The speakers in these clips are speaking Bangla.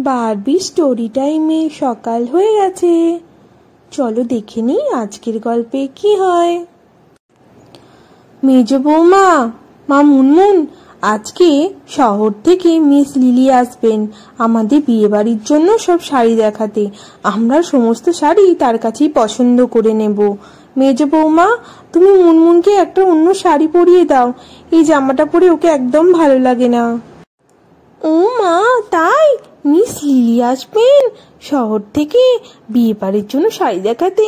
বারবি স্টোরি টাইমে সকাল হয়ে গেছে। চলো দেখে নিই আজকের গল্পে কি হয়। মেজ বৌমা, মা মুনমুন, আজকে শহর থেকে মিস লিলি আসবেন আমাদের বিয়ে বাড়ির জন্য সব শাড়ি দেখাতে। আমরা সমস্ত শাড়ি তার কাছেই পছন্দ করে নেব। মেজ বৌমা, তুমি মুনমুনকে একটা অন্য শাড়ি পরিয়ে দাও, এই জামাটা পরে ওকে একদম ভালো লাগে না। ও মা, তাই? মিস লিলি আসবেন শহর থেকে বিয়ে বাড়ির জন্য শাড়ি দেখাতে?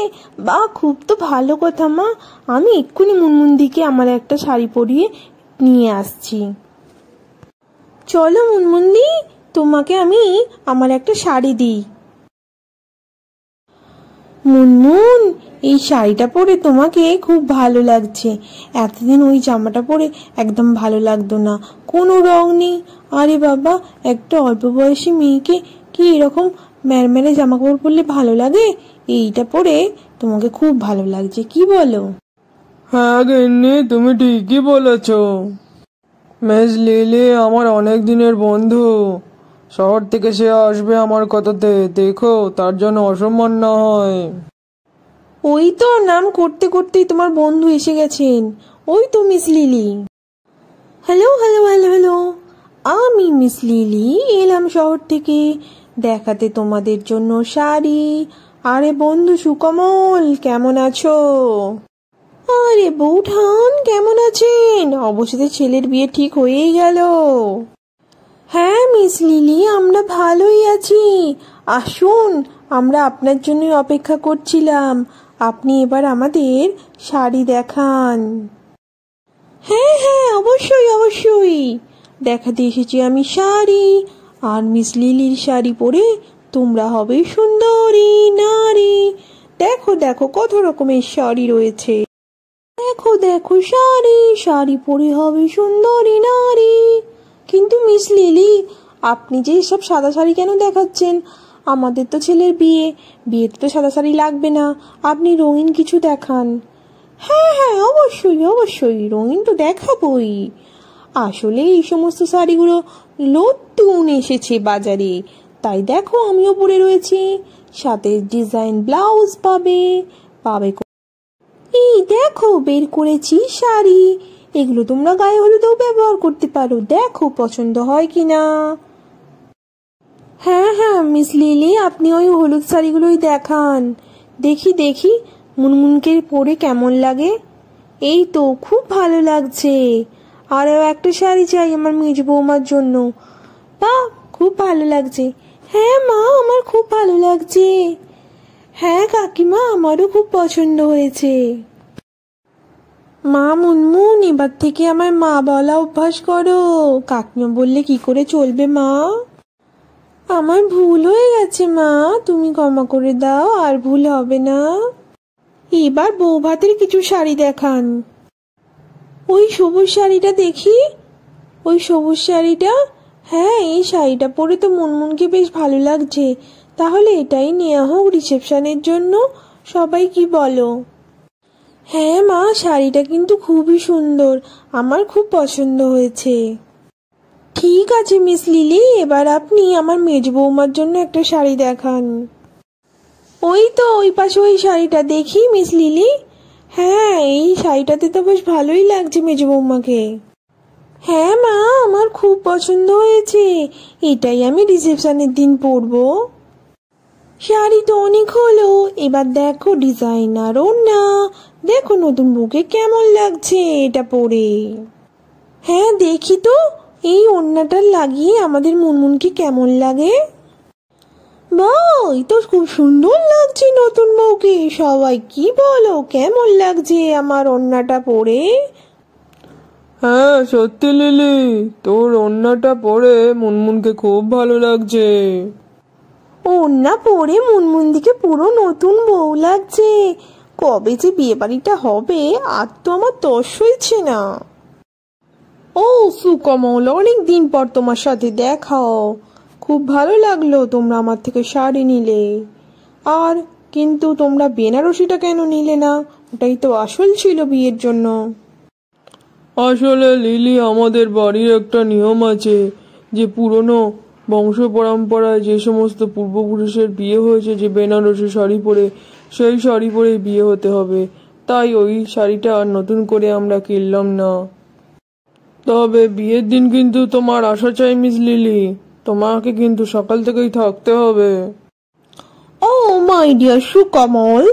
বা, খুব তো ভালো কথা মা। আমি এক্ষুনি মুনমুনদিকে আমার একটা শাড়ি পরিয়ে নিয়ে আসছি। চলো মুনমুনদি, তোমাকে আমি আমার একটা শাড়ি দিই। মুনমুন, এই শাড়িটা পরে তোমাকে খুব ভালো লাগছে। এতদিন ওই জামাটা পরে একদম ভালো লাগতো না, কোনো রং নেই। আরে বাবা, একটা অল্প বয়সী মেয়েকে কি এরকম ম্যারম্যারে জামা কাপড় পরলে ভালো লাগে? এইটা পরে তোমাকে খুব ভালো লাগছে, কি বলো? হ্যাঁ গিন্নি, তুমি ঠিকই বলেছ। মিস লিলি আমার অনেক দিনের বন্ধু। শহর থেকে সে আসবে আমার কথাতে, দেখো তার জন্য অসম্মান না হয়। ওই তো নাম করতে করতেই তোমার বন্ধু এসে গেছেন। ওই তো miss lily. Hello hello hello hello, আমি মিস লিলি এলাম শহর থেকে দেখাতে তোমাদের জন্য শাড়ি। আরে বন্ধু সুকমল, কেমন আছো? আরে বৌঠান, কেমন আছেন? অবশেষে ছেলের বিয়ে ঠিক হয়েই গেল। হ্যাঁ মিস লিলি, আমরা ভালোই আছি। আসুন, আমরা আপনার জন্য অপেক্ষা করছিলাম। আপনি এবার আমাদের শাড়ি দেখান। হ্যাঁ হ্যাঁ, অবশ্যই অবশ্যই, দেখাতে এসেছি আমি শাড়ি। আর মিস লিলির শাড়ি পরে তোমরা হবে সুন্দরী নারী। দেখো দেখো, কত রকমের শাড়ি রয়েছে। দেখো দেখো, শাড়ি শাড়ি পরে হবে সুন্দরী নারী। কিন্তু মিস লিলি, আপনি যে সব সাদা শাড়ি কেন দেখাচ্ছেন? আমাদের তো ছেলের বিয়ে, বিয়েতে তো সাদা শাড়ি লাগবে না। আপনি রঙিন কিছু দেখান। হ্যাঁ হ্যাঁ, অবশ্যই অবশ্যই, রঙিন তো দেখাবই। আসলে এই সমস্ত শাড়িগুলো নতুন এসেছে বাজারে, তাই দেখো আমিও পরে রয়েছি। সাথে ডিজাইন ব্লাউজ পাবে। পাবে এই দেখো, বের করেছি শাড়ি। এগুলো তোমরা গায়ে হলুদেও ব্যবহার করতে পারো, দেখো পছন্দ হয় কিনা। হ্যাঁ হ্যাঁ মিস লিলি, আপনি ওই হলুদ শাড়িগুলোই দেখান। দেখি দেখি মুনমুনকে পরে কেমন লাগে। এই তো খুব ভালো লাগছে। আরও একটা শাড়ি চাই আমার মেজ বৌমার জন্য। বা, খুব ভালো লাগছে। হ্যাঁ মা, আমার খুব ভালো লাগছে। হ্যাঁ কাকিমা, আমারও খুব পছন্দ হয়েছে। মা মুনমুন, এবার থেকে আমার মা বলা অভ্যাস করো। কাকিমা বললে কি করে চলবে মা? আমার ভুল হয়ে গেছে মা, তুমি ক্ষমা করে দাও, আর ভুল হবে না। এবার বউ ভাতের কিছু শাড়ি দেখান। ওই সবুজ শাড়িটা দেখি। ওই সবুজ শাড়িটা? হ্যাঁ, এই শাড়িটা পরে তো মুনমুনকে বেশ ভালো লাগছে। তাহলে এটাই নেওয়া হোক রিসেপশনের জন্য। সবাই কি বলো? হ্যাঁ মা, শাড়িটা কিন্তু খুবই সুন্দর, আমার খুব পছন্দ হয়েছে। ঠিক আছে মিস লিলি, এবার আপনি আমার মেজ বৌমার জন্য একটা শাড়ি দেখান। ওই তো ওই পাশে ওই শাড়িটা দেখি মিস লিলি। হ্যাঁ, এই শাড়িটাতে তো বেশ ভালোই লাগছে মেজ বৌমাকে। হ্যাঁ মা, আমার খুব পছন্দ হয়েছে, এটাই আমি রিসেপশনের দিন পরবো। শাড়ি তো অনেক হলো, এবার দেখো ডিজাইনার ওড়না। দেখো নতুন বউকে কেমন লাগছে এটা পরে। হ্যাঁ দেখি তো, এই ওড়নাটা লাগিয়ে আমাদের মুনমুনকে কেমন লাগে। বাহ, এই তো খুব সুন্দর লাগছে নতুন বউকে। সবাই কি বলো, কেমন লাগছে আমার ওড়নাটা পরে? হ্যাঁ সত্যি লিলি, তোর ওড়নাটা পরে মুনমুনকে খুব ভালো লাগছে। ওড়না পরে মুনমুনদিকে পুরো নতুন বউ লাগছে। কবে যে বিয়ে বাড়িটা হবে, আর তো আমার তর সইছে না। ও সুকমল, অনেক দিন পর তোমার সাথে দেখাও। খুব ভালো লাগলো তোমরা আমার থেকে শাড়ি নিলে। আর কিন্তু তোমরা বেনারসিটা কেন নিলে না? ওটাই তো আসল ছিল বিয়ের জন্য। আসলে লিলি, আমাদের বাড়ির একটা নিয়ম আছে যে পুরনো বংশ পরম্পরায় যে সমস্ত পূর্বপুরুষের বিয়ে হয়েছে যে বেনারসি শাড়ি পরে, সেই শাড়ি পরে বিয়ে হতে হবে। তাই ওই শাড়িটা আর নতুন করে আমরা কিনলাম না। তবে বিয়ের দিন কিন্তু তোমার আসা চাই মিস লিলি, তোমাকে কিন্তু সকাল থেকেই থাকতে হবে। ও মাই ডিয়ার সুকমল,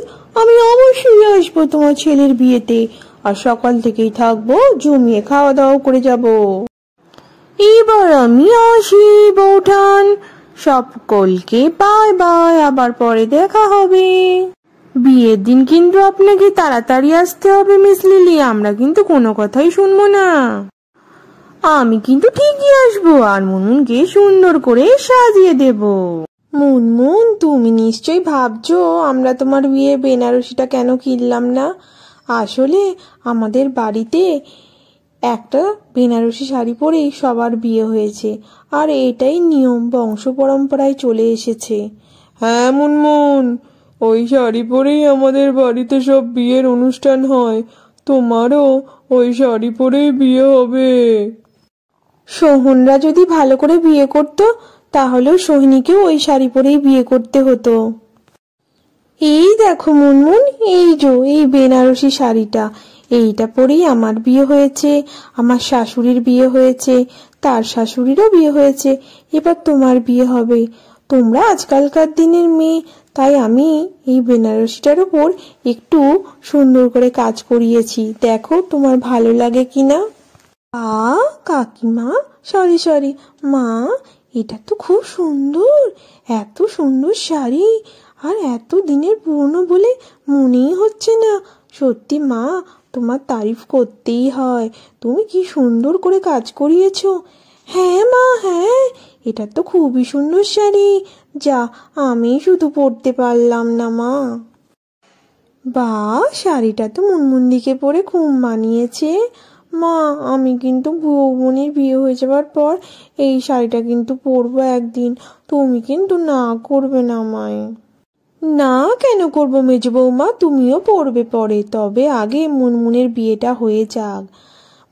আমি অবশ্যই আসবো তোমার ছেলের বিয়েতে, আর সকাল থেকেই থাকবো, জমিয়ে খাওয়া দাওয়া করে যাব। এবার আমি আসি বৌঠান, সকলকে বাই বাই, আবার পরে দেখা হবে। বিয়ের দিন কিন্তু আপনাকে তাড়াতাড়ি আসতে হবে মিস লিলি, আমরা কিন্তু কোনো কথাই শুনবো না। আমি কিন্তু ঠিকই আসবো, আর মুনমুনকে সুন্দর করে সাজিয়ে দেব। মুনমুন, তুমি নিশ্চয়ই ভাবছো আমরা তোমার বিয়ে বেনারসিটা কেন কিনলাম না। আসলে আমাদের বাড়িতে একটা বেনারসি শাড়ি পরেই সবার বিয়ে হয়েছে, আর এটাই নিয়ম, বংশ পরম্পরায় চলে এসেছে। হ্যাঁ মুনমুন, ওই শাড়ি পরেই আমাদের বাড়িতে সব বিয়ের অনুষ্ঠান হয়, তোমারও ওই শাড়ি পরেই বিয়ে হবে। সোহনরা যদি ভালো করে বিয়ে করতো, তাহলেও সোহিনীকেও ওই শাড়ি পরেই বিয়ে করতে হতো। এই দেখো মুনমুন, এই বেনারসি শাড়িটা, এইটা পরেই আমার বিয়ে হয়েছে, আমার শাশুড়ির বিয়ে হয়েছে, তার শাশুড়িরও বিয়ে হয়েছে, এবার তোমার বিয়ে হবে। তোমরা আজকালকার দিনের মেয়ে, তাই আমি এই বেনারসিটার উপর একটু সুন্দর করে কাজ করিয়েছি, দেখো তোমার ভালো লাগে কিনা। কাকিমা, সরি মা, এটা তো খুব সুন্দর, এত সুন্দর শাড়ি, আর এত দিনের পুরনো বলে মনেই হচ্ছে না। সত্যি মা, তোমার তারিফ করতেই হয়, তুমি কি সুন্দর করে কাজ করিয়েছো। হ্যাঁ মা, হ্যাঁ, এটা তো খুবই সুন্দর শাড়ি, যা আমি শুধু পরতে পারলাম না মা। শাড়িটা তো মুনমুনদিকে পরে খুব মানিয়েছে। মা, আমি কিন্তু বৌমনির বিয়ে হয়ে যাবার পর এই শাড়িটা কিন্তু পরবো একদিন, তুমি কিন্তু না করবে না আমায়। না কেন করবো মেজো বৌমা, তুমিও পরবে পরে, তবে আগে মুনমুনের বিয়েটা হয়ে যাক।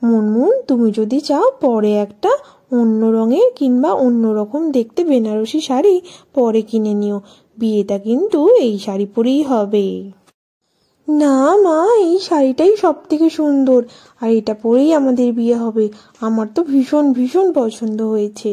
মুনমুন, তুমি যদি চাও পরে একটা অন্য রঙের কিংবা অন্যরকম দেখতে বেনারসি শাড়ি পরে কিনে নিও, বিয়েটা কিন্তু এই শাড়ি পরেই হবে। না মা, এই শাড়িটাই সব থেকে সুন্দর, আর এটা পরেই আমাদের বিয়ে হবে, আমার তো ভীষণ ভীষণ পছন্দ হয়েছে।